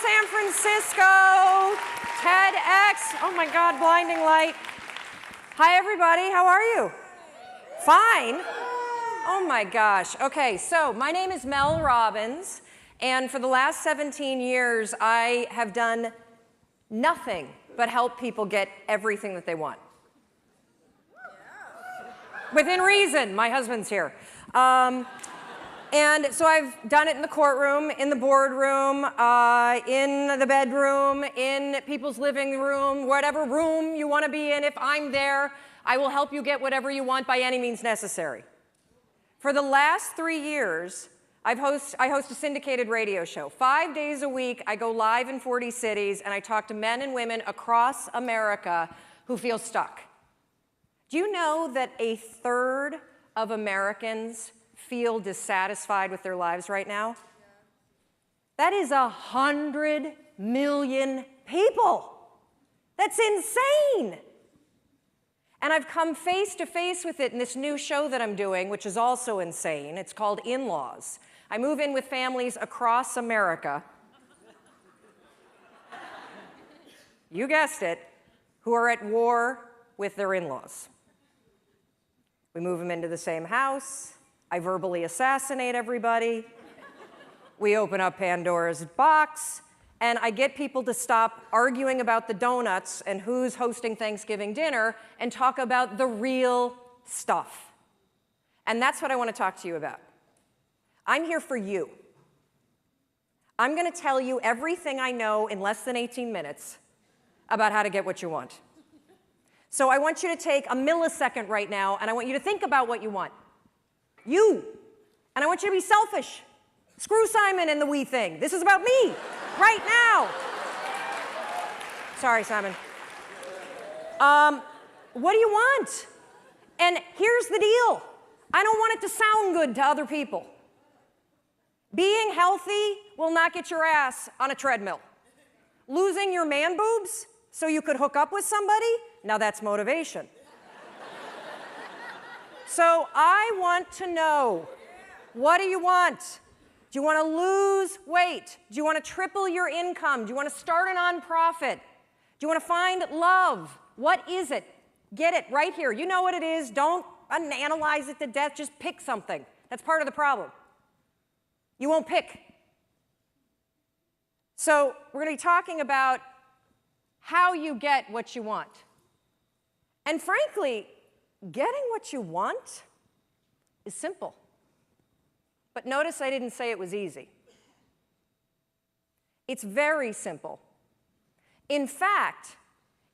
San Francisco, TEDx. Oh my God, blinding light. Hi, everybody. How are you? Fine. Oh my gosh. Okay, so my name is Mel Robbins, and for the last 17 years, I have done nothing but help people get everything that they want. Within reason. My husband's here. And so I've done it in the courtroom, in the boardroom, in the bedroom, in people's living room, whatever room you want to be in. If I'm there, I will help you get whatever you want by any means necessary. For the last 3 years, I host a syndicated radio show. 5 days a week, I go live in 40 cities, and I talk to men and women across America who feel stuck. Do you know that a third of Americans feel dissatisfied with their lives right now? That is 100 million people. That's insane. And I've come face to face with it in this new show that I'm doing, which is also insane. It's called In-Laws. I move in with families across America. You guessed it, who are at war with their in-laws. We move them into the same house. I verbally assassinate everybody. We open up Pandora's box, and I get people to stop arguing about the donuts and who's hosting Thanksgiving dinner and talk about the real stuff. And that's what I want to talk to you about. I'm here for you. I'm going to tell you everything I know in less than 18 minutes about how to get what you want. So I want you to take a millisecond right now, and I want you to think about what you want. You. And I want you to be selfish. Screw Simon and the we thing. This is about me, right now. Sorry, Simon. What do you want? And here's the deal. I don't want it to sound good to other people. Being healthy will not get your ass on a treadmill. Losing your man boobs so you could hook up with somebody, now that's motivation. So I want to know, what do you want? Do you want to lose weight? Do you want to triple your income? Do you want to start a nonprofit? Do you want to find love? What is it? Get it right here. You know what it is. Don't analyze it to death. Just pick something. That's part of the problem. You won't pick. So we're going to be talking about how you get what you want. And frankly, getting what you want is simple. But notice I didn't say it was easy. It's very simple. In fact,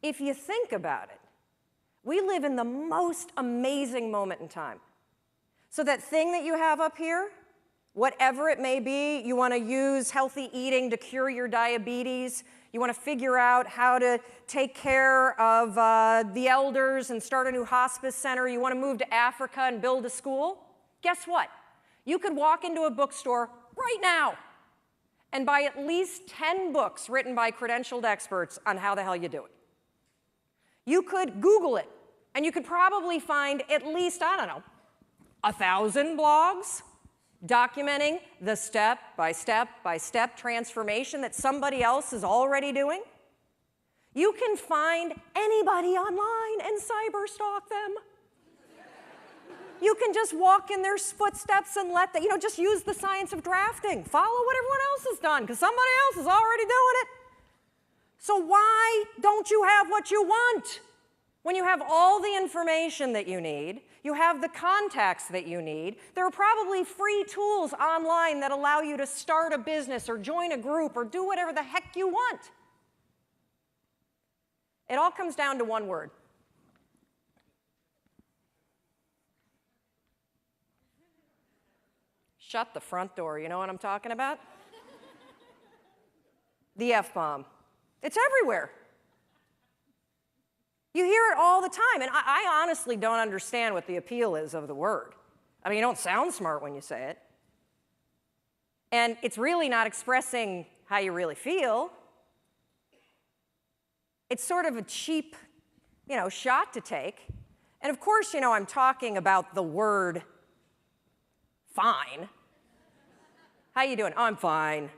if you think about it, we live in the most amazing moment in time. So that thing that you have up here, whatever it may be, you want to use healthy eating to cure your diabetes, you want to figure out how to take care of the elders and start a new hospice center, you want to move to Africa and build a school, guess what? You could walk into a bookstore right now and buy at least 10 books written by credentialed experts on how the hell you do it. You could Google it, and you could probably find at least, 1,000 blogs documenting the step-by-step transformation that somebody else is already doing. You can find anybody online and cyberstalk them. You can just walk in their footsteps and let them, just use the science of drafting. Follow what everyone else has done, because somebody else is already doing it. So why don't you have what you want? When you have all the information that you need, you have the contacts that you need, there are probably free tools online that allow you to start a business or join a group or do whatever the heck you want. It all comes down to one word. Shut the front door. You know what I'm talking about? The F-bomb. It's everywhere. You hear it all the time, and I honestly don't understand what the appeal is of the word. I mean, you don't sound smart when you say it. And it's really not expressing how you really feel. It's sort of a cheap, shot to take. And of course, I'm talking about the word fine. How you doing? Oh, I'm fine.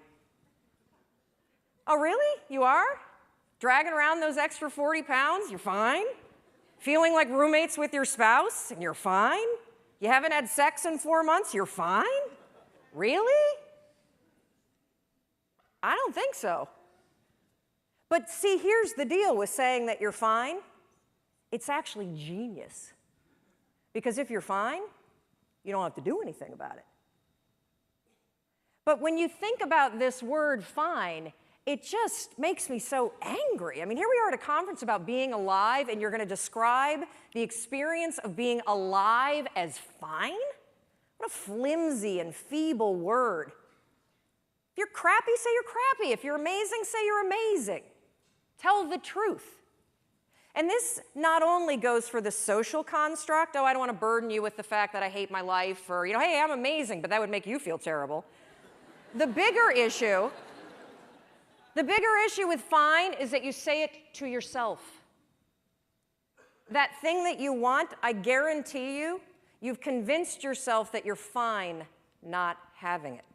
Oh, really? You are? Dragging around those extra 40 pounds? You're fine? Feeling like roommates with your spouse? And you're fine? You haven't had sex in 4 months? You're fine? Really? I don't think so. But see, here's the deal with saying that you're fine. It's actually genius. Because if you're fine, you don't have to do anything about it. But when you think about this word fine, it just makes me so angry. I mean, here we are at a conference about being alive, and you're going to describe the experience of being alive as fine? What a flimsy and feeble word. If you're crappy, say you're crappy. If you're amazing, say you're amazing. Tell the truth. And this not only goes for the social construct, oh, I don't want to burden you with the fact that I hate my life, or, hey, I'm amazing, but that would make you feel terrible. The bigger issue with fine is that you say it to yourself. That thing that you want, I guarantee you, you've convinced yourself that you're fine not having it.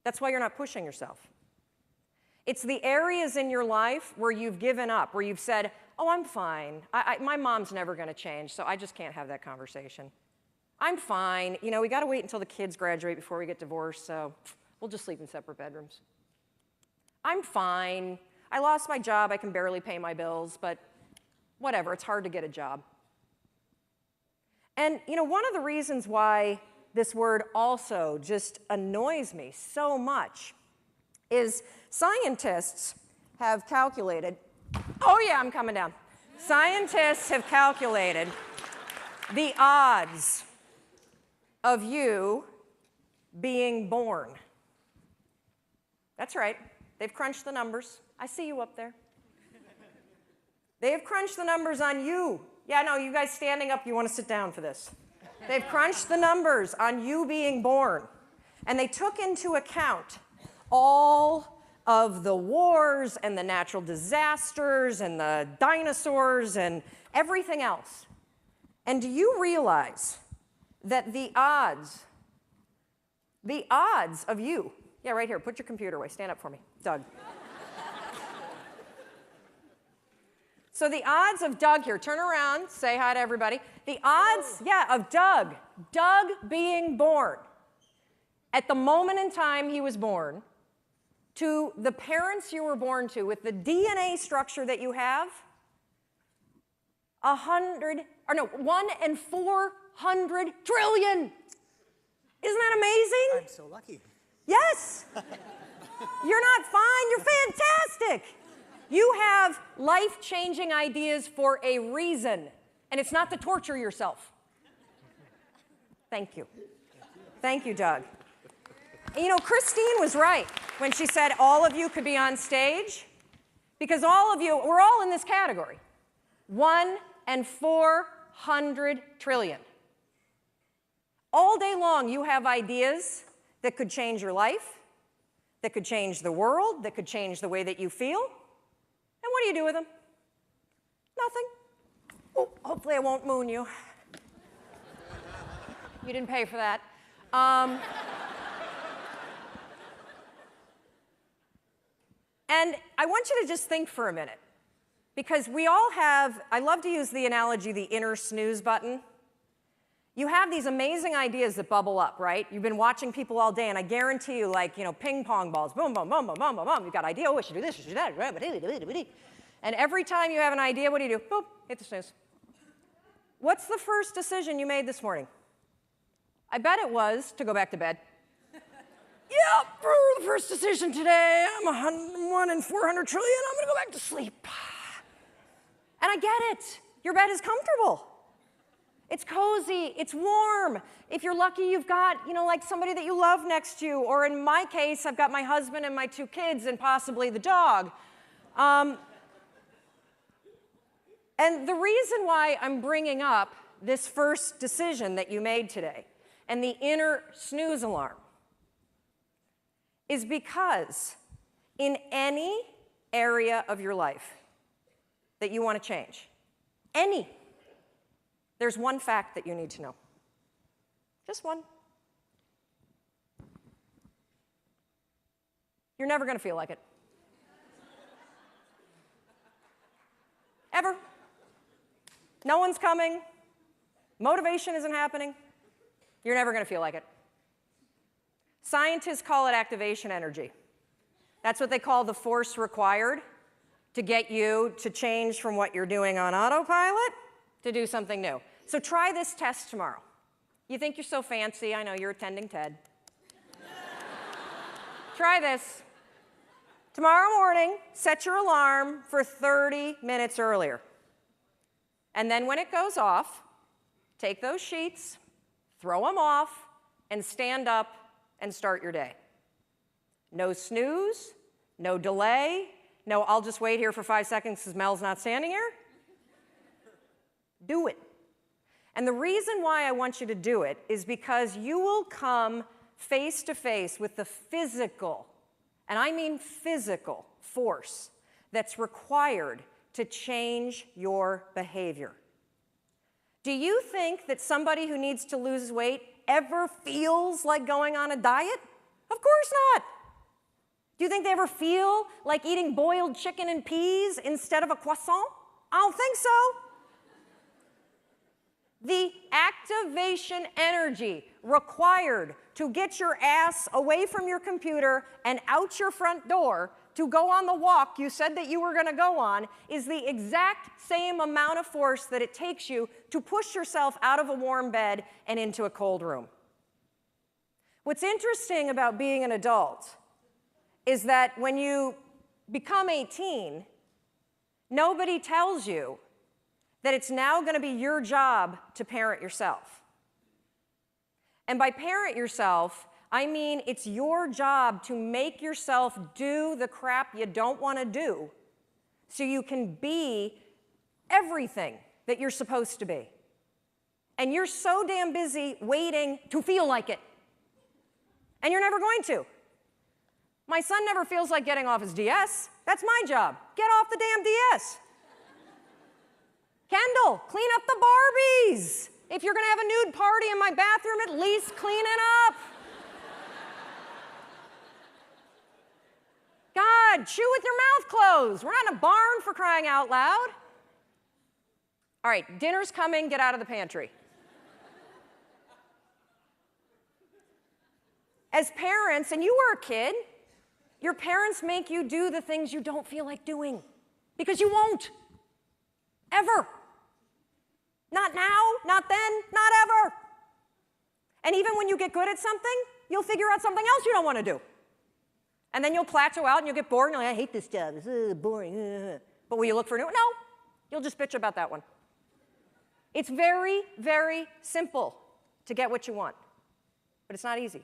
That's why you're not pushing yourself. It's the areas in your life where you've given up, where you've said, oh, I'm fine. My mom's never going to change, so I just can't have that conversation. I'm fine. We got to wait until the kids graduate before we get divorced, so we'll just sleep in separate bedrooms. I'm fine. I lost my job. I can barely pay my bills, but whatever. It's hard to get a job. And, one of the reasons why this word also just annoys me so much is scientists have calculated, oh yeah, I'm coming down. Scientists have calculated the odds of you being born. That's right. They've crunched the numbers. I see you up there. They've crunched the numbers on you. Yeah, no, you guys standing up, you want to sit down for this. They've crunched the numbers on you being born. And they took into account all of the wars and the natural disasters and the dinosaurs and everything else. And do you realize that the odds of you, yeah, right here, put your computer away, stand up for me, Doug. So the odds of Doug here, turn around, say hi to everybody. The odds, of Doug being born at the moment in time he was born to the parents you were born to with the DNA structure that you have, 1 in 400 trillion. Isn't that amazing? I'm so lucky. Yes. You're not fine, you're fantastic. You have life-changing ideas for a reason, and it's not to torture yourself. Thank you. Thank you, Doug. And Christine was right when she said all of you could be on stage, because all of you, we're all in this category. 1 in 400 trillion. All day long, you have ideas that could change your life, that could change the world, that could change the way that you feel. And what do you do with them? Nothing. Oh, hopefully I won't moon you. You didn't pay for that. And I want you to just think for a minute, because we all have, I love to use the analogy, the inner snooze button. You have these amazing ideas that bubble up, right? You've been watching people all day, and I guarantee you, ping pong balls, boom, boom, boom, boom, boom, boom, boom. You've got an idea, oh, I should do this, I should do that. And every time you have an idea, what do? Boop, hit the snooze. What's the first decision you made this morning? I bet it was to go back to bed. Yep, the first decision today, I'm 1 in 400 trillion, I'm gonna go back to sleep. And I get it. Your bed is comfortable. It's cozy, it's warm. If you're lucky, you've got, somebody that you love next to you. Or in my case, I've got my husband and my 2 kids and possibly the dog. And the reason why I'm bringing up this first decision that you made today and the inner snooze alarm is because in any area of your life that you want to change, there's one fact that you need to know. Just one. You're never going to feel like it. Ever. No one's coming. Motivation isn't happening. You're never going to feel like it. Scientists call it activation energy. That's what they call the force required to get you to change from what you're doing on autopilot to do something new. So try this test tomorrow. You think you're so fancy. I know you're attending TED. Try this. Tomorrow morning, set your alarm for 30 minutes earlier. And then when it goes off, take those sheets, throw them off, and stand up and start your day. No snooze, no delay, no I'll just wait here for 5 seconds because Mel's not standing here. Do it. And the reason why I want you to do it is because you will come face to face with the physical, and I mean physical, force that's required to change your behavior. Do you think that somebody who needs to lose weight ever feels like going on a diet? Of course not. Do you think they ever feel like eating boiled chicken and peas instead of a croissant? I don't think so. The activation energy required to get your ass away from your computer and out your front door to go on the walk you said that you were going to go on is the exact same amount of force that it takes you to push yourself out of a warm bed and into a cold room. What's interesting about being an adult is that when you become 18, nobody tells you that it's now going to be your job to parent yourself. And by parent yourself, I mean it's your job to make yourself do the crap you don't want to do so you can be everything that you're supposed to be. And you're so damn busy waiting to feel like it. And you're never going to. My son never feels like getting off his DS. That's my job. Get off the damn DS. Kendall, clean up the Barbies. If you're going to have a nude party in my bathroom, at least clean it up. God, chew with your mouth closed. We're not in a barn, for crying out loud. All right, dinner's coming. Get out of the pantry. As parents, and you were a kid, your parents make you do the things you don't feel like doing because you won't. Ever. Not now, not then, not ever. And even when you get good at something, you'll figure out something else you don't want to do. And then you'll plateau out and you'll get bored and you're like, I hate this job, it's boring. But will you look for a new one? No, you'll just bitch about that one. It's very, very simple to get what you want, but it's not easy.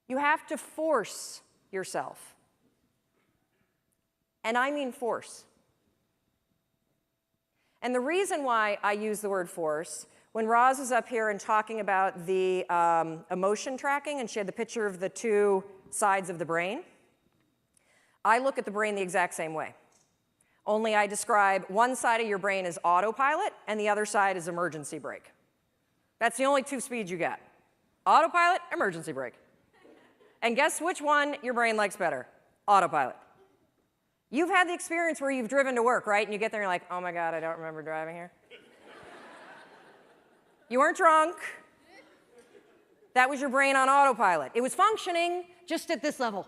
You have to force yourself. And I mean force. And the reason why I use the word force, when Roz was up here and talking about the emotion tracking, and she had the picture of the two sides of the brain, I look at the brain the exact same way. Only I describe one side of your brain as autopilot, and the other side is emergency brake. That's the only two speeds you get. Autopilot, emergency brake. And guess which one your brain likes better? Autopilot. You've had the experience where you've driven to work, right? And you get there and you're like, oh my God, I don't remember driving here. You weren't drunk. That was your brain on autopilot. It was functioning just at this level.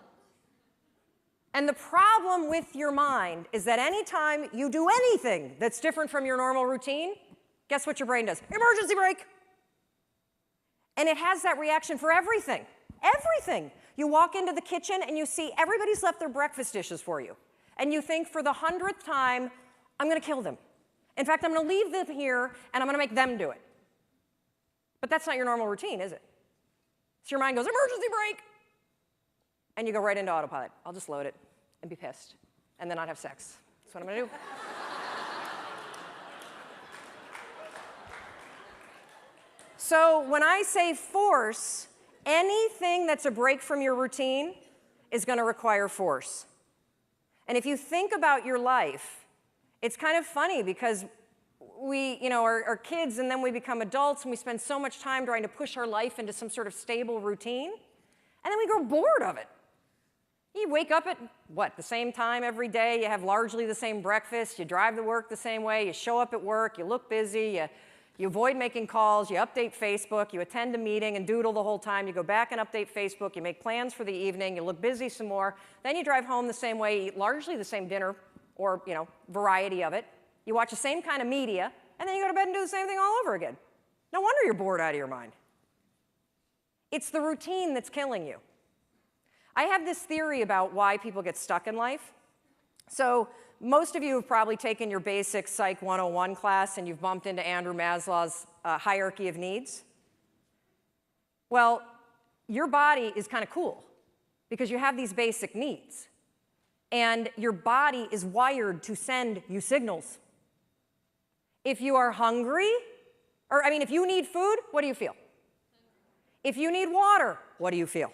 And the problem with your mind is that anytime you do anything that's different from your normal routine, guess what your brain does? Emergency brake. And it has that reaction for everything. Everything. You walk into the kitchen and you see everybody's left their breakfast dishes for you. And you think for the 100th time, I'm going to kill them. In fact, I'm going to leave them here and I'm going to make them do it. But that's not your normal routine, is it? So your mind goes, emergency brake. And you go right into autopilot. I'll just load it and be pissed and then not have sex. That's what I'm going to do. So when I say force, anything that's a break from your routine is going to require force. And if you think about your life, it's kind of funny because we, are kids, and then we become adults, and we spend so much time trying to push our life into some sort of stable routine, and then we grow bored of it. You wake up at, the same time every day, you have largely the same breakfast, you drive to work the same way, you show up at work, you look busy, you avoid making calls, you update Facebook, you attend a meeting and doodle the whole time, you go back and update Facebook, you make plans for the evening, you look busy some more, then you drive home the same way, eat largely the same dinner, or, variety of it. You watch the same kind of media, and then you go to bed and do the same thing all over again. No wonder you're bored out of your mind. It's the routine that's killing you. I have this theory about why people get stuck in life. So most of you have probably taken your basic Psych 101 class, and you've bumped into Andrew Maslow's hierarchy of needs. Well, your body is kind of cool because you have these basic needs. And your body is wired to send you signals. If you are hungry, if you need food, what do you feel? If you need water, what do you feel?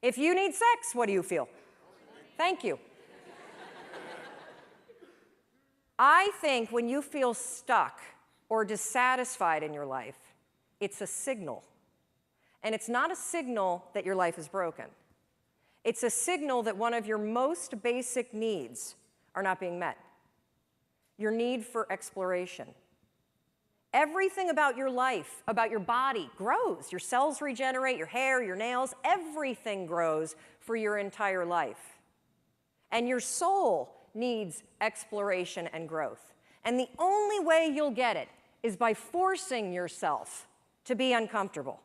If you need sex, what do you feel? Thank you. I think when you feel stuck or dissatisfied in your life, it's a signal. And it's not a signal that your life is broken. It's a signal that one of your most basic needs are not being met. Your need for exploration. Everything about your life, about your body, grows. Your cells regenerate, your hair, your nails, everything grows for your entire life. And your soul needs exploration and growth. And the only way you'll get it is by forcing yourself to be uncomfortable.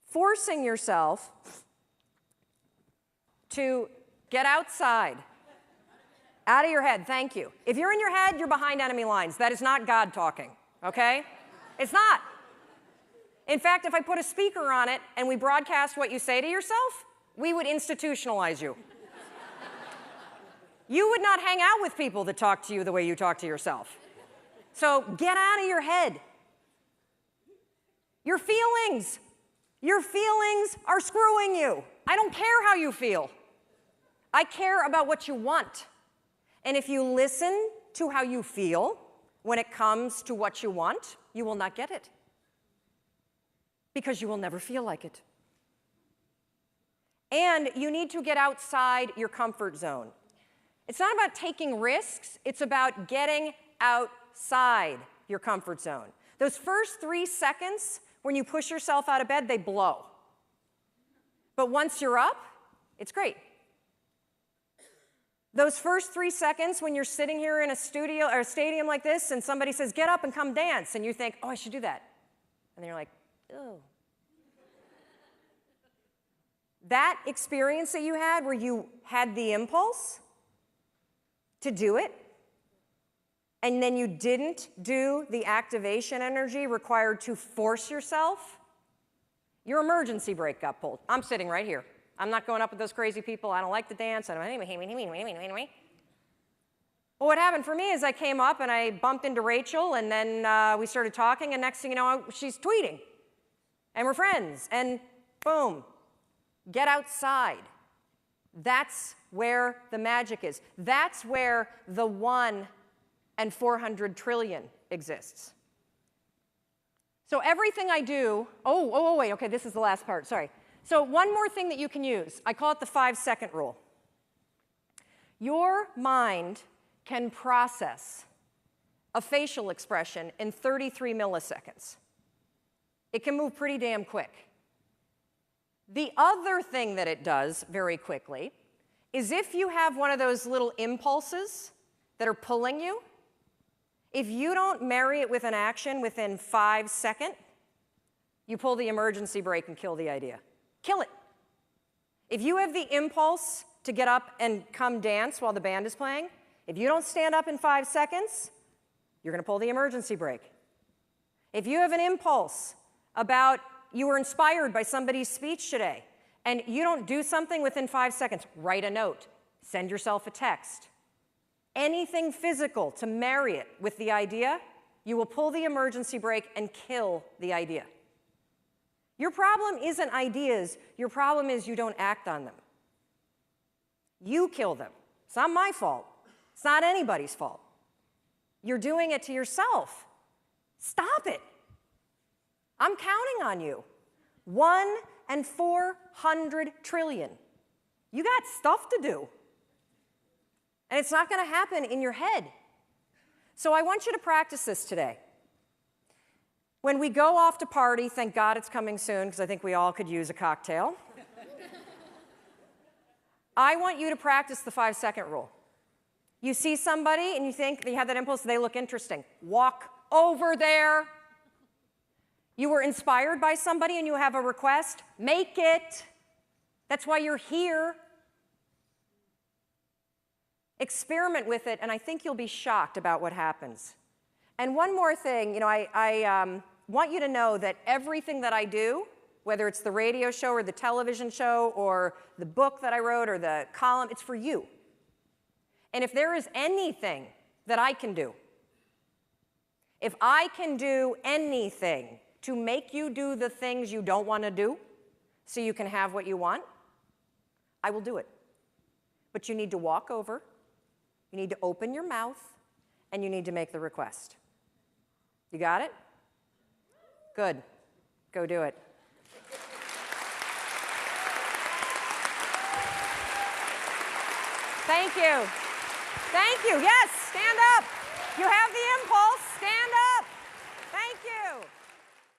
Forcing yourself to get outside. Out of your head, thank you. If you're in your head, you're behind enemy lines. That is not God talking. Okay? It's not. In fact, if I put a speaker on it and we broadcast what you say to yourself, we would institutionalize you. You would not hang out with people that talk to you the way you talk to yourself. So get out of your head. Your feelings are screwing you. I don't care how you feel. I care about what you want. And if you listen to how you feel, when it comes to what you want, you will not get it. Because you will never feel like it. And you need to get outside your comfort zone. It's not about taking risks, it's about getting outside your comfort zone. Those first 3 seconds when you push yourself out of bed, they blow. But once you're up, it's great. Those first 3 seconds when you're sitting here in a studio or a stadium like this and somebody says, get up and come dance, and you think, oh, I should do that. And then you're like, oh. That experience that you had where you had the impulse to do it, and then you didn't do the activation energy required to force yourself, your emergency brake got pulled. I'm sitting right here. I'm not going up with those crazy people. I don't like to dance. Well, what happened for me is I came up and I bumped into Rachel, and then we started talking, and next thing you know, she's tweeting. And we're friends, and boom, get outside. That's where the magic is. That's where the 1 in 400 trillion exists. So everything I do, wait, okay, this is the last part, sorry. So one more thing that you can use, I call it the 5-second rule. Your mind can process a facial expression in 33 milliseconds. It can move pretty damn quick. The other thing that it does very quickly is if you have one of those little impulses that are pulling you, if you don't marry it with an action within 5 seconds, you pull the emergency brake and kill the idea. Kill it. If you have the impulse to get up and come dance while the band is playing, if you don't stand up in 5 seconds, you're going to pull the emergency brake. If you have an impulse about you were inspired by somebody's speech today, and you don't do something within 5 seconds, write a note, send yourself a text. Anything physical to marry it with the idea, you will pull the emergency brake and kill the idea. Your problem isn't ideas. Your problem is you don't act on them. You kill them. It's not my fault. It's not anybody's fault. You're doing it to yourself. Stop it. I'm counting on you. 1 in 400 trillion. You got stuff to do. And it's not going to happen in your head. So I want you to practice this today. When we go off to party, thank God it's coming soon, because I think we all could use a cocktail. I want you to practice the 5-second rule. You see somebody and you think you have that impulse, they look interesting. Walk over there. You were inspired by somebody and you have a request, make it. That's why you're here. Experiment with it, and I think you'll be shocked about what happens. And one more thing, I want you to know that everything that I do, whether it's the radio show or the television show or the book that I wrote or the column, it's for you. And if there is anything that I can do, if I can do anything to make you do the things you don't want to do so you can have what you want, I will do it. But you need to walk over, you need to open your mouth, and you need to make the request. You got it? Good. Go do it. Thank you. Thank you. Yes, stand up. You have the impulse.